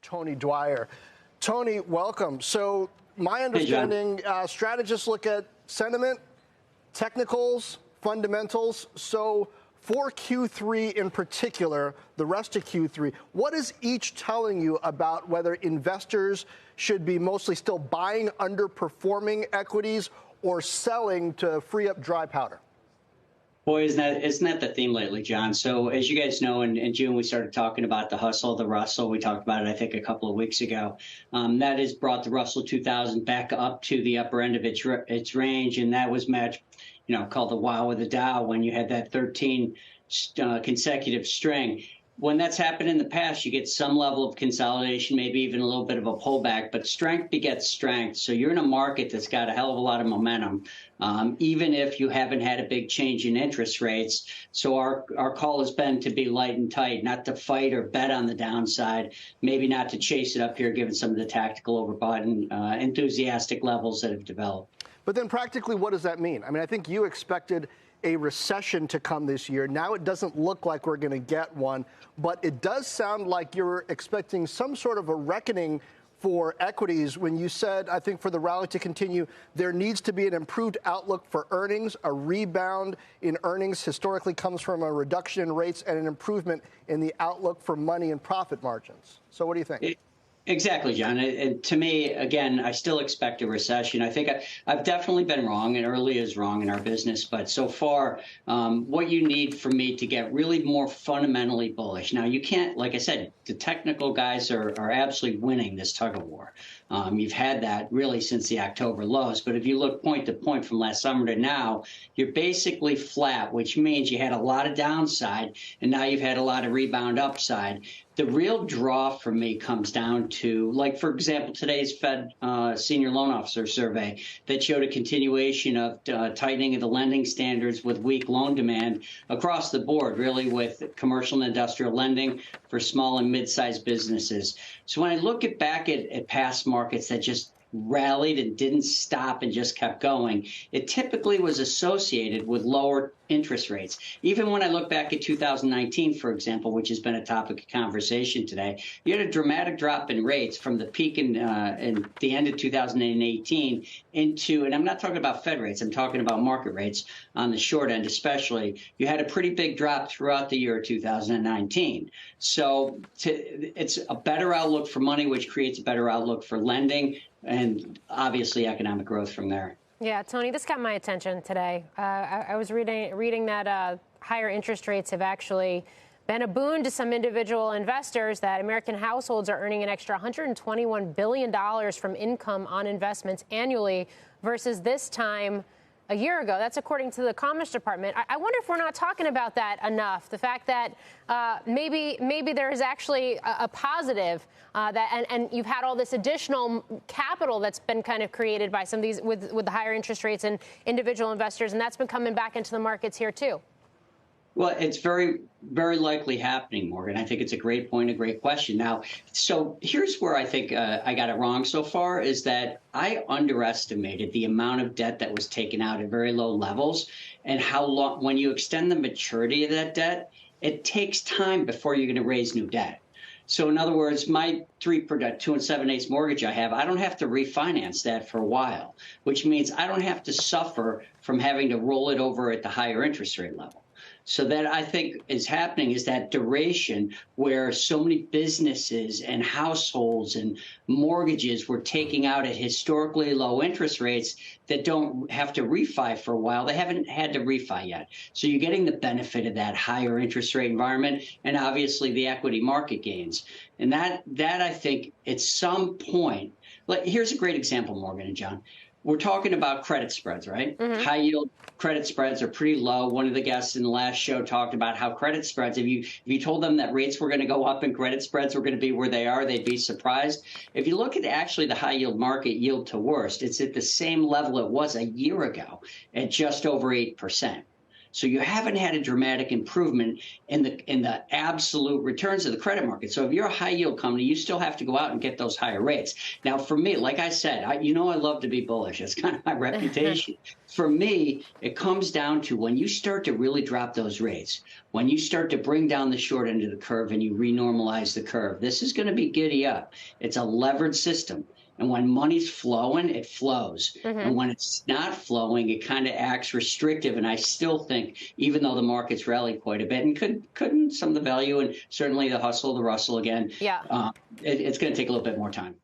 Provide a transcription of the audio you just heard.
Tony Dwyer. Tony, welcome. So my understanding, strategists look at sentiment, technicals, fundamentals. So for Q3 in particular, the rest of Q3, what is each telling you about whether investors should be mostly still buying underperforming equities or selling to free up dry powder? Boy, isn't that the theme lately, John? So as you guys know, in June, we started talking about the hustle, the Russell. We talked about it, I think, a couple of weeks ago. That has brought the Russell 2000 back up to the upper end of its range, and that was matched, called the wow of the Dow when you had that 13 consecutive string. When that's happened in the past, you get some level of consolidation, maybe even a little bit of a pullback, but strength begets strength. So you're in a market that's got a hell of a lot of momentum, even if you haven't had a big change in interest rates. So our call has been to be light and tight, not to fight or bet on the downside, maybe not to chase it up here, given some of the tactical overbought and enthusiastic levels that have developed. But then practically, what does that mean? I mean, I think you expected a recession to come this year. Now it doesn't look like we're going to get one, but it does sound like you're expecting some sort of a reckoning for equities when you said, I think for the rally to continue, there needs to be an improved outlook for earnings. A rebound in earnings historically comes from a reduction in rates and an improvement in the outlook for money and profit margins. So what do you think? Exactly, John. And to me, again, I still expect a recession. I think I've definitely been wrong, and early is wrong in our business. But so far, what you need for me to get really more fundamentally bullish. Now, you can't, like I said, the technical guys are absolutely winning this tug of war. You've had that really since the October lows. But if you look point to point from last summer to now, you're basically flat, which means you had a lot of downside, and now you've had a lot of rebound upside. The real draw for me comes down to, like, for example, today's Fed senior loan officer survey that showed a continuation of tightening of the lending standards with weak loan demand across the board, really with commercial and industrial lending for small and mid-sized businesses. So when I look back at past markets that just rallied and didn't stop and just kept going, it typically was associated with lower interest rates. Even when I look back at 2019, for example, which has been a topic of conversation today, you had a dramatic drop in rates from the peak in the end of 2018 into, and I'm not talking about Fed rates, I'm talking about market rates on the short end especially. You had a pretty big drop throughout the year of 2019. So it's a better outlook for money, which creates a better outlook for lending and obviously economic growth from there. Yeah, Tony, this got my attention today. I was reading that higher interest rates have actually been a boon to some individual investors, that American households are earning an extra $121 billion from income on investments annually versus this time a year ago. That's according to the Commerce Department. I wonder if we're not talking about that enough. The fact that maybe there is actually a positive and you've had all this additional capital that's been kind of created by some of these with the higher interest rates and individual investors, and that's been coming back into the markets here too. Well, it's very, very likely happening, Morgan. I think it's a great point, a great question. Now, so here's where I think I got it wrong so far, is that I underestimated the amount of debt that was taken out at very low levels and how long, when you extend the maturity of that debt, it takes time before you're going to raise new debt. So in other words, my 2 7/8 mortgage I have, I don't have to refinance that for a while, which means I don't have to suffer from having to roll it over at the higher interest rate level. So that I think is happening is that duration where so many businesses and households and mortgages were taking out at historically low interest rates that don't have to refi for a while. They haven't had to refi yet. So you're getting the benefit of that higher interest rate environment and obviously the equity market gains. And that I think at some point, here's a great example, Morgan and John. We're talking about credit spreads, right? Mm-hmm. High yield credit spreads are pretty low. One of the guests in the last show talked about how credit spreads, if you told them that rates were going to go up and credit spreads were going to be where they are, they'd be surprised. If you look at actually the high yield market, yield to worst, it's at the same level it was a year ago at just over 8%. So you haven't had a dramatic improvement in the absolute returns of the credit market. So if you're a high yield company, you still have to go out and get those higher rates. Now, for me, like I said, I love to be bullish. It's kind of my reputation. For me, it comes down to when you start to really drop those rates, when you start to bring down the short end of the curve and you renormalize the curve, this is going to be giddy up. It's a levered system. And when money's flowing, it flows. And when it's not flowing, it kind of acts restrictive. And I still think, even though the market's rallied quite a bit, and couldn't some of the value and certainly the hustle, the rustle again, it's going to take a little bit more time.